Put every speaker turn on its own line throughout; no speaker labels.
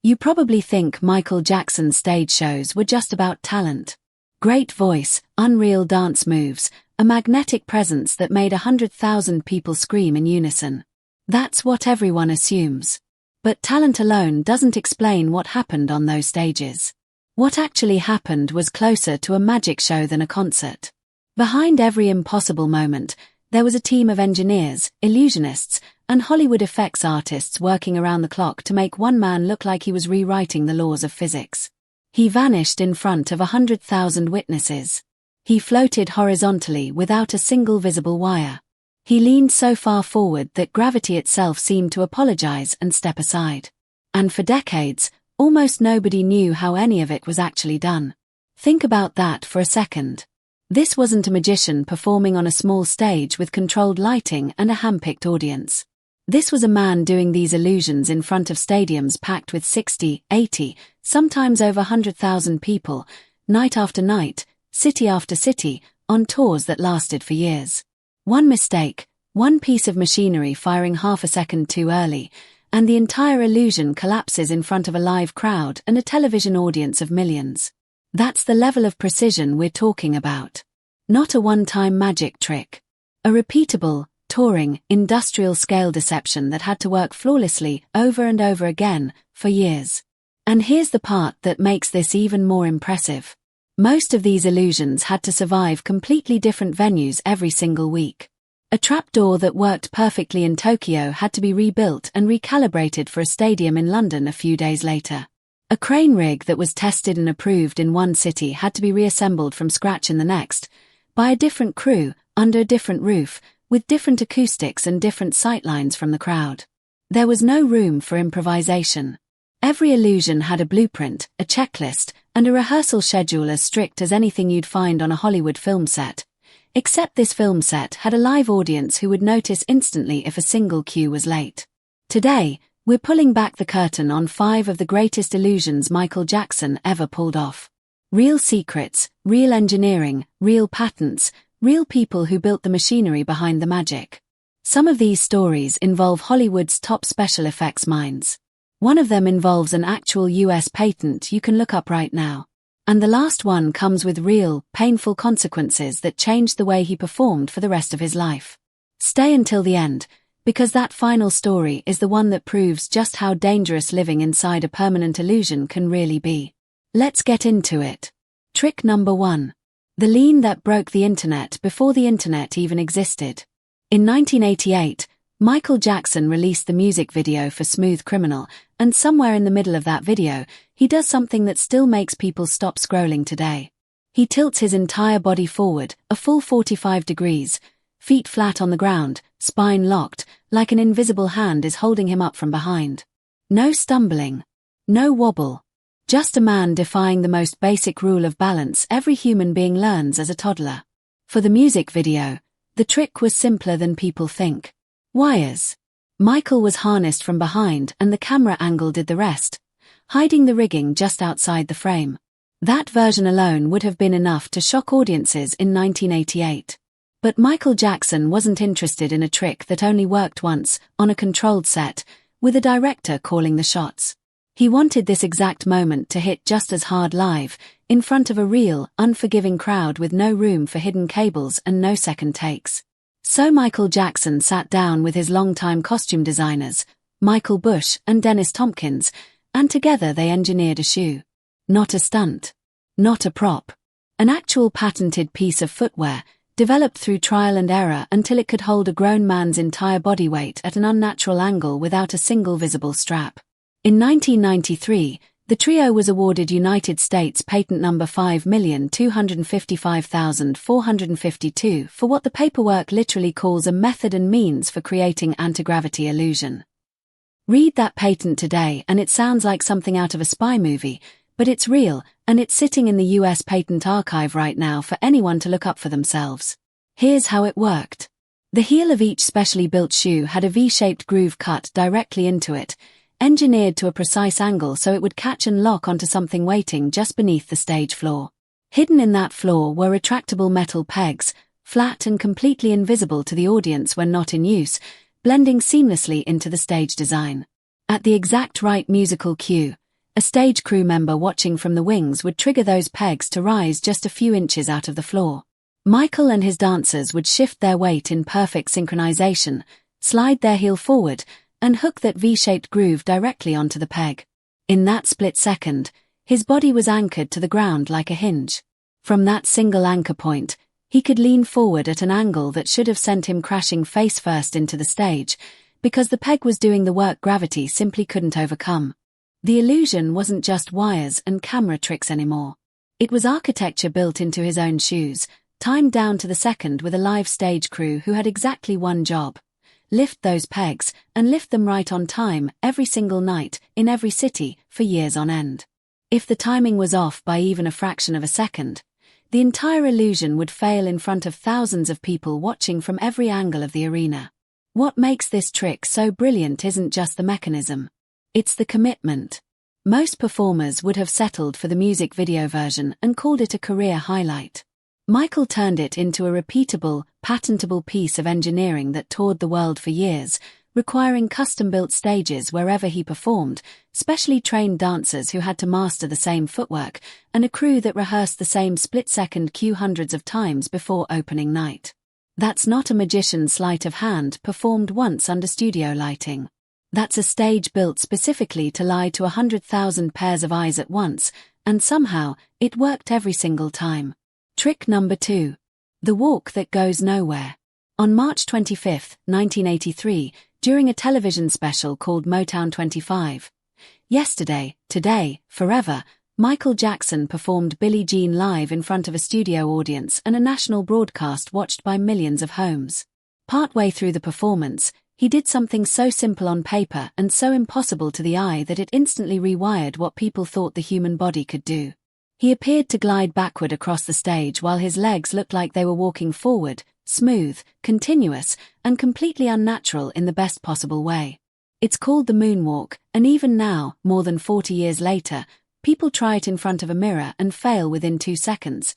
You probably think Michael Jackson's stage shows were just about talent. Great voice, unreal dance moves, a magnetic presence that made 100,000 people scream in unison. That's what everyone assumes. But talent alone doesn't explain what happened on those stages. What actually happened was closer to a magic show than a concert. Behind every impossible moment, there was a team of engineers, illusionists, and Hollywood effects artists working around the clock to make one man look like he was rewriting the laws of physics. He vanished in front of 100,000 witnesses. He floated horizontally without a single visible wire. He leaned so far forward that gravity itself seemed to apologize and step aside. And for decades, almost nobody knew how any of it was actually done. Think about that for a second. This wasn't a magician performing on a small stage with controlled lighting and a hand-picked audience. This was a man doing these illusions in front of stadiums packed with 60, 80, sometimes over 100,000 people, night after night, city after city, on tours that lasted for years. One mistake, one piece of machinery firing half a second too early, and the entire illusion collapses in front of a live crowd and a television audience of millions. That's the level of precision we're talking about. Not a one-time magic trick. A repeatable, touring, industrial-scale deception that had to work flawlessly over and over again for years. And here's the part that makes this even more impressive. Most of these illusions had to survive completely different venues every single week. A trapdoor that worked perfectly in Tokyo had to be rebuilt and recalibrated for a stadium in London a few days later. A crane rig that was tested and approved in one city had to be reassembled from scratch in the next, by a different crew, under a different roof, with different acoustics and different sightlines from the crowd. There was no room for improvisation. Every illusion had a blueprint, a checklist, and a rehearsal schedule as strict as anything you'd find on a Hollywood film set. Except this film set had a live audience who would notice instantly if a single cue was late. Today, we're pulling back the curtain on 5 of the greatest illusions Michael Jackson ever pulled off. Real secrets, real engineering, real patents, real people who built the machinery behind the magic. Some of these stories involve Hollywood's top special effects minds. One of them involves an actual US patent you can look up right now. And the last one comes with real, painful consequences that changed the way he performed for the rest of his life. Stay until the end, because that final story is the one that proves just how dangerous living inside a permanent illusion can really be. Let's get into it. Trick number 1. The lean that broke the internet before the internet even existed. In 1988, Michael Jackson released the music video for Smooth Criminal, and somewhere in the middle of that video, he does something that still makes people stop scrolling today. He tilts his entire body forward, a full 45 degrees, feet flat on the ground, spine locked, like an invisible hand is holding him up from behind. No stumbling. No wobble. Just a man defying the most basic rule of balance every human being learns as a toddler. For the music video, the trick was simpler than people think. Wires. Michael was harnessed from behind and the camera angle did the rest, hiding the rigging just outside the frame. That version alone would have been enough to shock audiences in 1988. But Michael Jackson wasn't interested in a trick that only worked once, on a controlled set, with a director calling the shots. He wanted this exact moment to hit just as hard live, in front of a real, unforgiving crowd with no room for hidden cables and no second takes. So Michael Jackson sat down with his longtime costume designers, Michael Bush and Dennis Tompkins, and together they engineered a shoe. Not a stunt. Not a prop. An actual patented piece of footwear, developed through trial and error until it could hold a grown man's entire body weight at an unnatural angle without a single visible strap. In 1993, the trio was awarded United States Patent Number 5,255,452 for what the paperwork literally calls a method and means for creating anti-gravity illusion. Read that patent today and it sounds like something out of a spy movie, but it's real, and it's sitting in the US Patent Archive right now for anyone to look up for themselves. Here's how it worked. The heel of each specially built shoe had a V-shaped groove cut directly into it, engineered to a precise angle so it would catch and lock onto something waiting just beneath the stage floor. Hidden in that floor were retractable metal pegs, flat and completely invisible to the audience when not in use, blending seamlessly into the stage design. At the exact right musical cue, A stage crew member watching from the wings would trigger those pegs to rise just a few inches out of the floor. Michael and his dancers would shift their weight in perfect synchronization, slide their heel forward, and hook that V-shaped groove directly onto the peg. In that split second, his body was anchored to the ground like a hinge. From that single anchor point, he could lean forward at an angle that should have sent him crashing face first into the stage, because the peg was doing the work gravity simply couldn't overcome. The illusion wasn't just wires and camera tricks anymore. It was architecture built into his own shoes, timed down to the second with a live stage crew who had exactly one job: lift those pegs, and lift them right on time, every single night, in every city, for years on end. If the timing was off by even a fraction of a second, the entire illusion would fail in front of thousands of people watching from every angle of the arena. What makes this trick so brilliant isn't just the mechanism. It's the commitment. Most performers would have settled for the music video version and called it a career highlight. Michael turned it into a repeatable, patentable piece of engineering that toured the world for years, requiring custom-built stages wherever he performed, specially trained dancers who had to master the same footwork, and a crew that rehearsed the same split-second cue hundreds of times before opening night. That's not a magician's sleight of hand performed once under studio lighting. That's a stage built specifically to lie to 100,000 pairs of eyes at once, and somehow, it worked every single time. Trick number 2. The walk that goes nowhere. On March 25, 1983, during a television special called Motown 25, Yesterday, Today, Forever, Michael Jackson performed Billie Jean live in front of a studio audience and a national broadcast watched by millions of homes. Partway through the performance, he did something so simple on paper and so impossible to the eye that it instantly rewired what people thought the human body could do. He appeared to glide backward across the stage while his legs looked like they were walking forward, smooth, continuous, and completely unnatural in the best possible way. It's called the moonwalk, and even now, more than 40 years later, people try it in front of a mirror and fail within 2 seconds,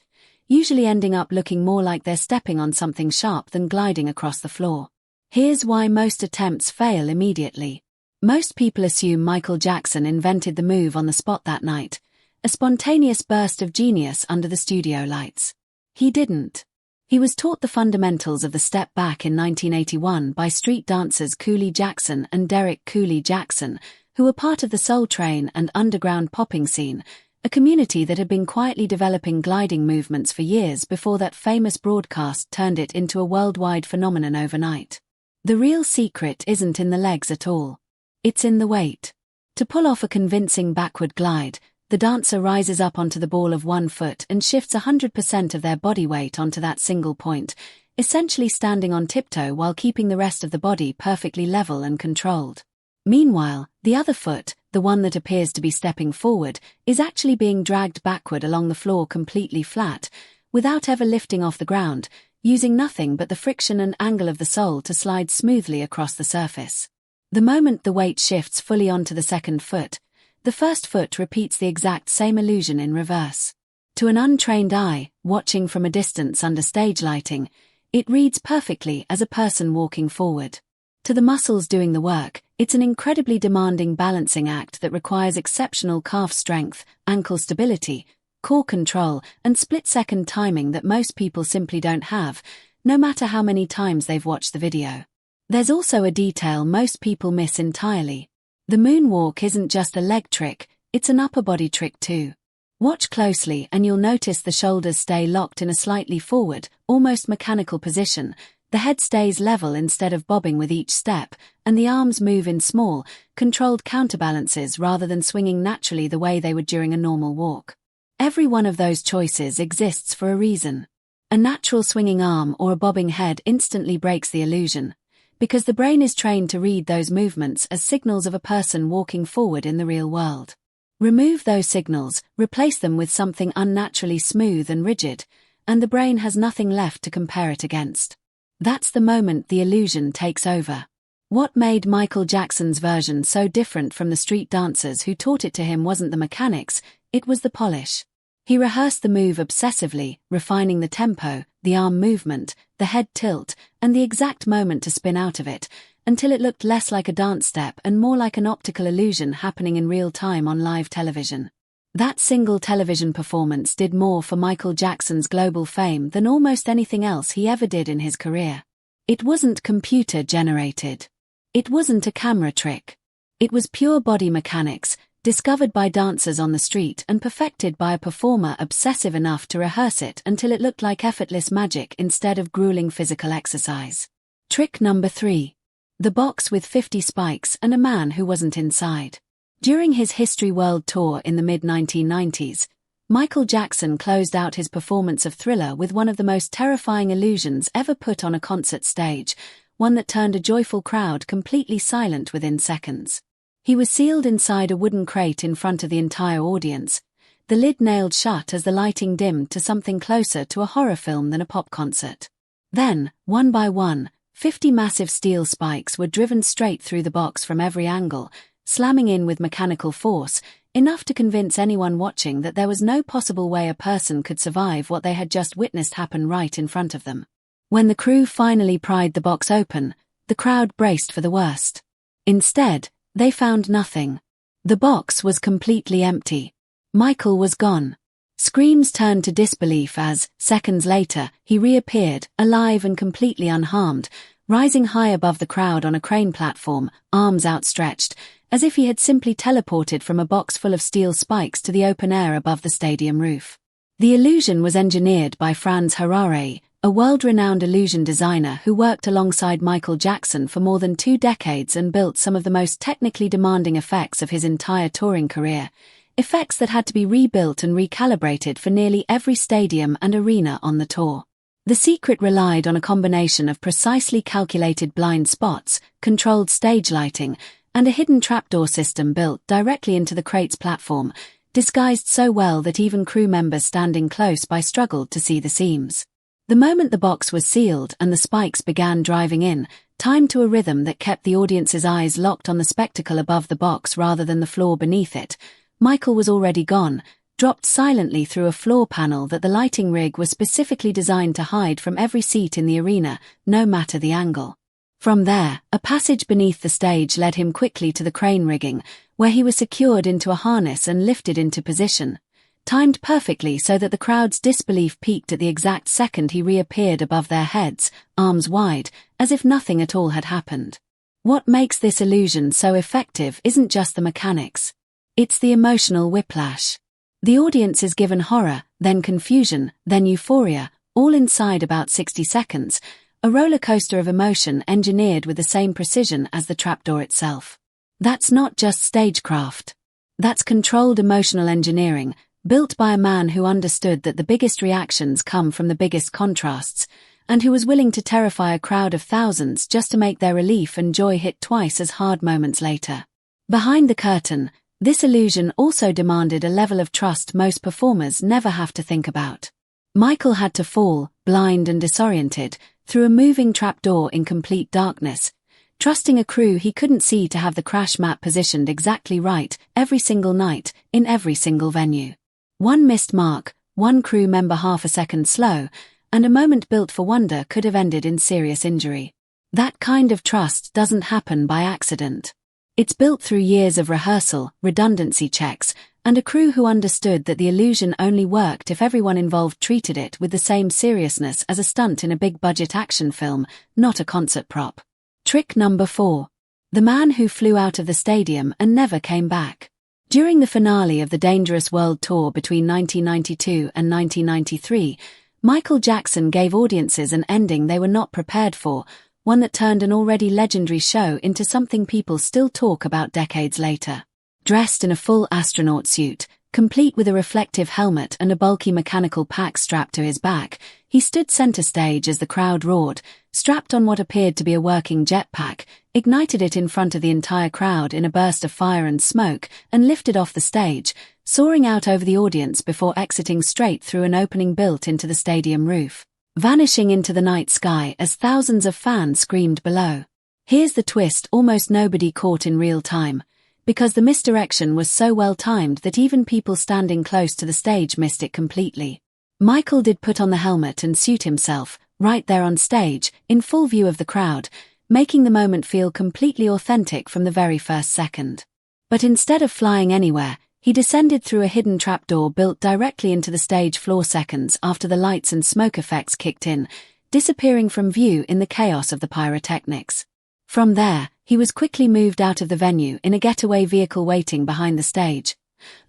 usually ending up looking more like they're stepping on something sharp than gliding across the floor. Here's why most attempts fail immediately. Most people assume Michael Jackson invented the move on the spot that night, a spontaneous burst of genius under the studio lights. He didn't. He was taught the fundamentals of the step back in 1981 by street dancers Cooley Jackson and Derek Cooley Jackson, who were part of the Soul Train and underground popping scene, a community that had been quietly developing gliding movements for years before that famous broadcast turned it into a worldwide phenomenon overnight. The real secret isn't in the legs at all. It's in the weight. To pull off a convincing backward glide, the dancer rises up onto the ball of one foot and shifts 100% of their body weight onto that single point, essentially standing on tiptoe while keeping the rest of the body perfectly level and controlled. Meanwhile, the other foot, the one that appears to be stepping forward, is actually being dragged backward along the floor completely flat, without ever lifting off the ground, using nothing but the friction and angle of the sole to slide smoothly across the surface. The moment the weight shifts fully onto the second foot, the first foot repeats the exact same illusion in reverse. To an untrained eye, watching from a distance under stage lighting, it reads perfectly as a person walking forward. To the muscles doing the work, it's an incredibly demanding balancing act that requires exceptional calf strength, ankle stability, core control, and split-second timing that most people simply don't have, no matter how many times they've watched the video. There's also a detail most people miss entirely. The moonwalk isn't just a leg trick, it's an upper body trick too. Watch closely and you'll notice the shoulders stay locked in a slightly forward, almost mechanical position, the head stays level instead of bobbing with each step, and the arms move in small, controlled counterbalances rather than swinging naturally the way they would during a normal walk. Every one of those choices exists for a reason. A natural swinging arm or a bobbing head instantly breaks the illusion, because the brain is trained to read those movements as signals of a person walking forward in the real world. Remove those signals, replace them with something unnaturally smooth and rigid, and the brain has nothing left to compare it against. That's the moment the illusion takes over. What made Michael Jackson's version so different from the street dancers who taught it to him wasn't the mechanics, it was the polish. He rehearsed the move obsessively, refining the tempo, the arm movement, the head tilt, and the exact moment to spin out of it, until it looked less like a dance step and more like an optical illusion happening in real time on live television. That single television performance did more for Michael Jackson's global fame than almost anything else he ever did in his career. It wasn't computer-generated. It wasn't a camera trick. It was pure body mechanics, discovered by dancers on the street and perfected by a performer obsessive enough to rehearse it until it looked like effortless magic instead of grueling physical exercise. Trick number 3. The box with 50 spikes and a man who wasn't inside. During his History World Tour in the mid-1990s, Michael Jackson closed out his performance of Thriller with one of the most terrifying illusions ever put on a concert stage, one that turned a joyful crowd completely silent within seconds. He was sealed inside a wooden crate in front of the entire audience, the lid nailed shut as the lighting dimmed to something closer to a horror film than a pop concert. Then, one by one, 50 massive steel spikes were driven straight through the box from every angle, slamming in with mechanical force, enough to convince anyone watching that there was no possible way a person could survive what they had just witnessed happen right in front of them. When the crew finally pried the box open, the crowd braced for the worst. Instead, they found nothing. The box was completely empty. Michael was gone. Screams turned to disbelief as, seconds later, he reappeared, alive and completely unharmed, rising high above the crowd on a crane platform, arms outstretched, as if he had simply teleported from a box full of steel spikes to the open air above the stadium roof. The illusion was engineered by Franz Harare, a world-renowned illusion designer who worked alongside Michael Jackson for more than 2 decades and built some of the most technically demanding effects of his entire touring career, effects that had to be rebuilt and recalibrated for nearly every stadium and arena on the tour. The secret relied on a combination of precisely calculated blind spots, controlled stage lighting, and a hidden trapdoor system built directly into the crate's platform, disguised so well that even crew members standing close by struggled to see the seams. The moment the box was sealed and the spikes began driving in, timed to a rhythm that kept the audience's eyes locked on the spectacle above the box rather than the floor beneath it, Michael was already gone, dropped silently through a floor panel that the lighting rig was specifically designed to hide from every seat in the arena, no matter the angle. From there, a passage beneath the stage led him quickly to the crane rigging, where he was secured into a harness and lifted into position, timed perfectly so that the crowd's disbelief peaked at the exact second he reappeared above their heads, arms wide, as if nothing at all had happened. What makes this illusion so effective isn't just the mechanics. It's the emotional whiplash. The audience is given horror, then confusion, then euphoria, all inside about 60 seconds, a roller coaster of emotion engineered with the same precision as the trapdoor itself. That's not just stagecraft. That's controlled emotional engineering, built by a man who understood that the biggest reactions come from the biggest contrasts, and who was willing to terrify a crowd of thousands just to make their relief and joy hit twice as hard moments later. Behind the curtain, this illusion also demanded a level of trust most performers never have to think about. Michael had to fall, blind and disoriented, through a moving trapdoor in complete darkness, trusting a crew he couldn't see to have the crash map positioned exactly right every single night, in every single venue. One missed mark, one crew member half a second slow, and a moment built for wonder could have ended in serious injury. That kind of trust doesn't happen by accident. It's built through years of rehearsal, redundancy checks, and a crew who understood that the illusion only worked if everyone involved treated it with the same seriousness as a stunt in a big-budget action film, not a concert prop. Trick number 4. The man who flew out of the stadium and never came back. During the finale of the Dangerous World Tour between 1992 and 1993, Michael Jackson gave audiences an ending they were not prepared for, one that turned an already legendary show into something people still talk about decades later. Dressed in a full astronaut suit, complete with a reflective helmet and a bulky mechanical pack strapped to his back, he stood center stage as the crowd roared, strapped on what appeared to be a working jetpack, ignited it in front of the entire crowd in a burst of fire and smoke, and lifted off the stage, soaring out over the audience before exiting straight through an opening built into the stadium roof, vanishing into the night sky as thousands of fans screamed below. Here's the twist almost nobody caught in real time, because the misdirection was so well timed that even people standing close to the stage missed it completely. Michael did put on the helmet and suit himself, right there on stage, in full view of the crowd, making the moment feel completely authentic from the very first second. But instead of flying anywhere, he descended through a hidden trapdoor built directly into the stage floor seconds after the lights and smoke effects kicked in, disappearing from view in the chaos of the pyrotechnics. From there, he was quickly moved out of the venue in a getaway vehicle waiting behind the stage,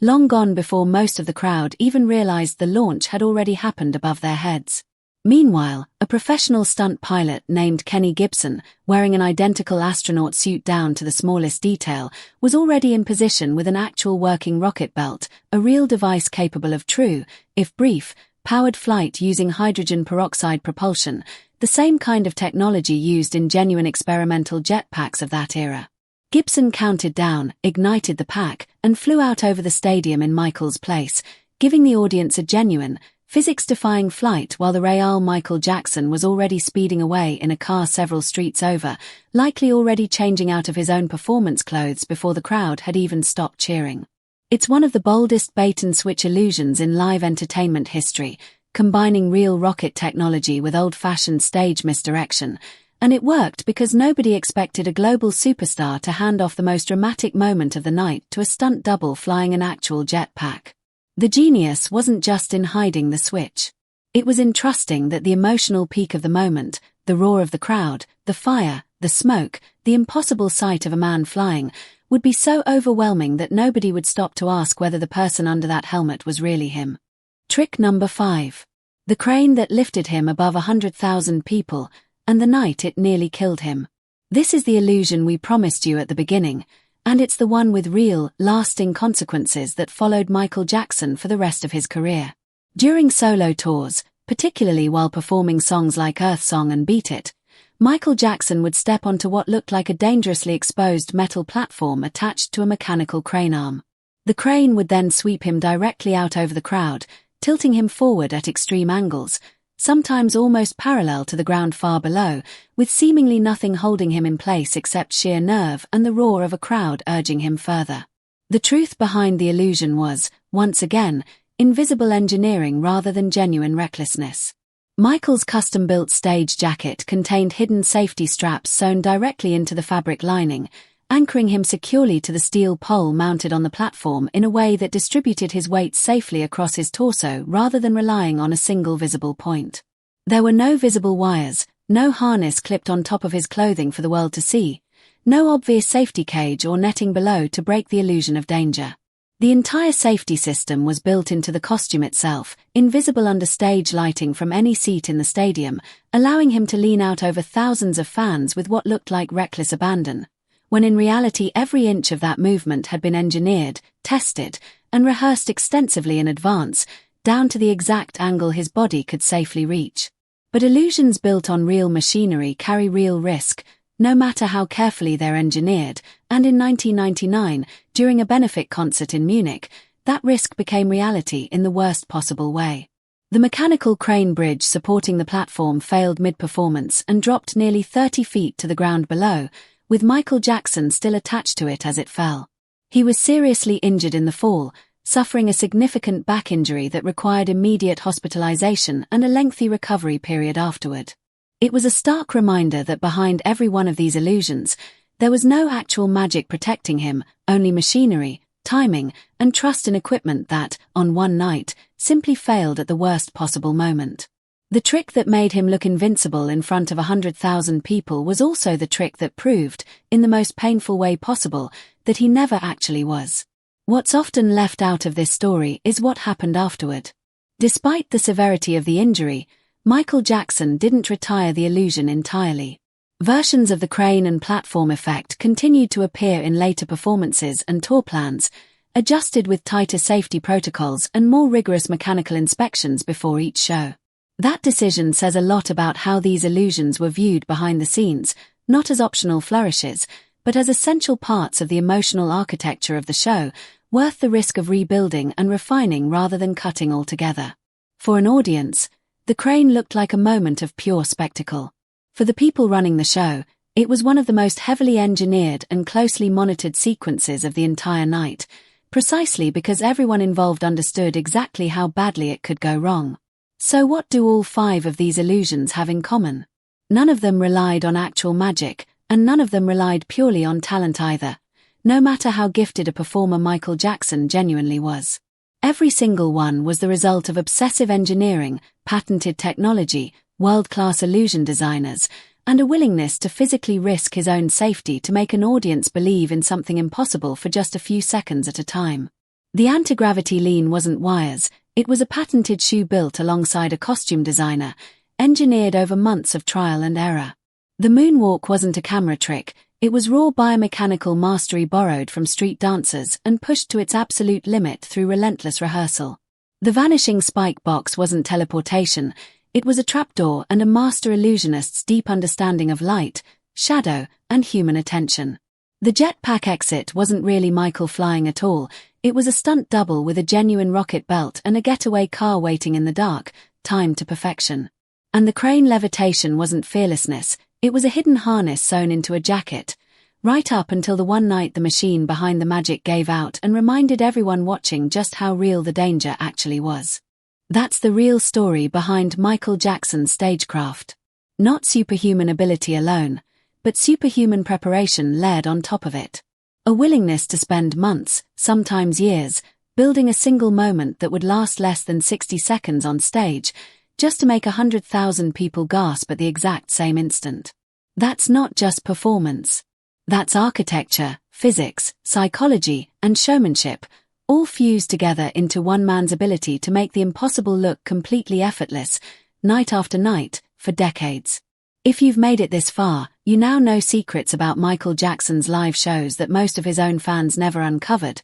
long gone before most of the crowd even realized the launch had already happened above their heads. Meanwhile, a professional stunt pilot named Kenny Gibson, wearing an identical astronaut suit down to the smallest detail, was already in position with an actual working rocket belt, a real device capable of true, if brief, powered flight using hydrogen peroxide propulsion, the same kind of technology used in genuine experimental jetpacks of that era. Gibson counted down, ignited the pack, and flew out over the stadium in Michael's place, giving the audience a genuine, physics-defying flight while the real Michael Jackson was already speeding away in a car several streets over, likely already changing out of his own performance clothes before the crowd had even stopped cheering. It's one of the boldest bait-and-switch illusions in live entertainment history, combining real rocket technology with old-fashioned stage misdirection, and it worked because nobody expected a global superstar to hand off the most dramatic moment of the night to a stunt double flying an actual jetpack. The genius wasn't just in hiding the switch. It was in trusting that the emotional peak of the moment, the roar of the crowd, the fire, the smoke, the impossible sight of a man flying, would be so overwhelming that nobody would stop to ask whether the person under that helmet was really him. Trick number 5. The crane that lifted him above 100,000 people, and the night it nearly killed him. This is the illusion we promised you at the beginning, and it's the one with real, lasting consequences that followed Michael Jackson for the rest of his career. During solo tours, particularly while performing songs like Earth Song and Beat It, Michael Jackson would step onto what looked like a dangerously exposed metal platform attached to a mechanical crane arm. The crane would then sweep him directly out over the crowd, tilting him forward at extreme angles, sometimes almost parallel to the ground far below, with seemingly nothing holding him in place except sheer nerve and the roar of a crowd urging him further. The truth behind the illusion was, once again, invisible engineering rather than genuine recklessness. Michael's custom-built stage jacket contained hidden safety straps sewn directly into the fabric lining, anchoring him securely to the steel pole mounted on the platform in a way that distributed his weight safely across his torso rather than relying on a single visible point. There were no visible wires, no harness clipped on top of his clothing for the world to see, no obvious safety cage or netting below to break the illusion of danger. The entire safety system was built into the costume itself, invisible under stage lighting from any seat in the stadium, allowing him to lean out over thousands of fans with what looked like reckless abandon, when in reality every inch of that movement had been engineered, tested, and rehearsed extensively in advance, down to the exact angle his body could safely reach. But illusions built on real machinery carry real risk, no matter how carefully they're engineered, and in 1999, during a benefit concert in Munich, that risk became reality in the worst possible way. The mechanical crane bridge supporting the platform failed mid-performance and dropped nearly 30 feet to the ground below, with Michael Jackson still attached to it as it fell. He was seriously injured in the fall, suffering a significant back injury that required immediate hospitalization and a lengthy recovery period afterward. It was a stark reminder that behind every one of these illusions, there was no actual magic protecting him, only machinery, timing, and trust in equipment that, on one night, simply failed at the worst possible moment. The trick that made him look invincible in front of 100,000 people was also the trick that proved, in the most painful way possible, that he never actually was. What's often left out of this story is what happened afterward. Despite the severity of the injury, Michael Jackson didn't retire the illusion entirely. Versions of the crane and platform effect continued to appear in later performances and tour plans, adjusted with tighter safety protocols and more rigorous mechanical inspections before each show. That decision says a lot about how these illusions were viewed behind the scenes, not as optional flourishes, but as essential parts of the emotional architecture of the show, worth the risk of rebuilding and refining rather than cutting altogether. For an audience, the crane looked like a moment of pure spectacle. For the people running the show, it was one of the most heavily engineered and closely monitored sequences of the entire night, precisely because everyone involved understood exactly how badly it could go wrong. So what do all 5 of these illusions have in common? None of them relied on actual magic, And none of them relied purely on talent either, no matter how gifted a performer Michael Jackson genuinely was. Every single one was the result of obsessive engineering, patented technology, world-class illusion designers, and a willingness to physically risk his own safety to make an audience believe in something impossible for just a few seconds at a time. The anti-gravity lean wasn't wires, it was a patented shoe built alongside a costume designer, engineered over months of trial and error. The moonwalk wasn't a camera trick, it was raw biomechanical mastery borrowed from street dancers and pushed to its absolute limit through relentless rehearsal. The vanishing spike box wasn't teleportation, it was a trapdoor and a master illusionist's deep understanding of light, shadow, and human attention. The jetpack exit wasn't really Michael flying at all, it was a stunt double with a genuine rocket belt and a getaway car waiting in the dark, timed to perfection. And the crane levitation wasn't fearlessness, it was a hidden harness sewn into a jacket, right up until the one night the machine behind the magic gave out and reminded everyone watching just how real the danger actually was. That's the real story behind Michael Jackson's stagecraft. Not superhuman ability alone, but superhuman preparation layered on top of it. A willingness to spend months, sometimes years, building a single moment that would last less than 60 seconds on stage, just to make 100,000 people gasp at the exact same instant. That's not just performance. That's architecture, physics, psychology, and showmanship, all fused together into one man's ability to make the impossible look completely effortless, night after night, for decades. If you've made it this far, you now know secrets about Michael Jackson's live shows that most of his own fans never uncovered,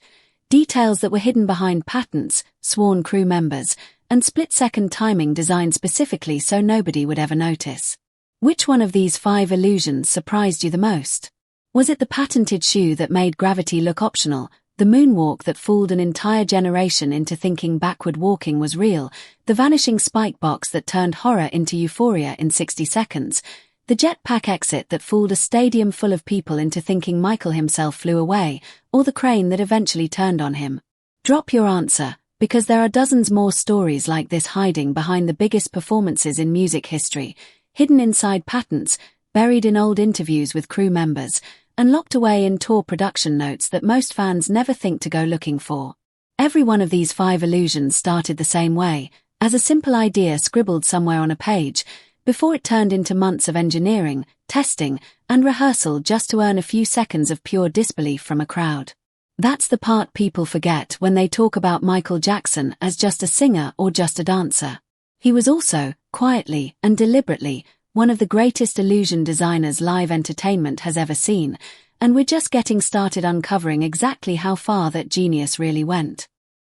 details that were hidden behind patents, sworn crew members, and split-second timing designed specifically so nobody would ever notice. Which one of these 5 illusions surprised you the most? Was it the patented shoe that made gravity look optional, the moonwalk that fooled an entire generation into thinking backward walking was real, the vanishing spike box that turned horror into euphoria in 60 seconds, the jetpack exit that fooled a stadium full of people into thinking Michael himself flew away, or the crane that eventually turned on him? Drop your answer, because there are dozens more stories like this hiding behind the biggest performances in music history, hidden inside patents, buried in old interviews with crew members, and locked away in tour production notes that most fans never think to go looking for. Every one of these 5 illusions started the same way, as a simple idea scribbled somewhere on a page, before it turned into months of engineering, testing, and rehearsal just to earn a few seconds of pure disbelief from a crowd. That's the part people forget when they talk about Michael Jackson as just a singer or just a dancer. He was also, quietly and deliberately, one of the greatest illusion designers live entertainment has ever seen, and we're just getting started uncovering exactly how far that genius really went.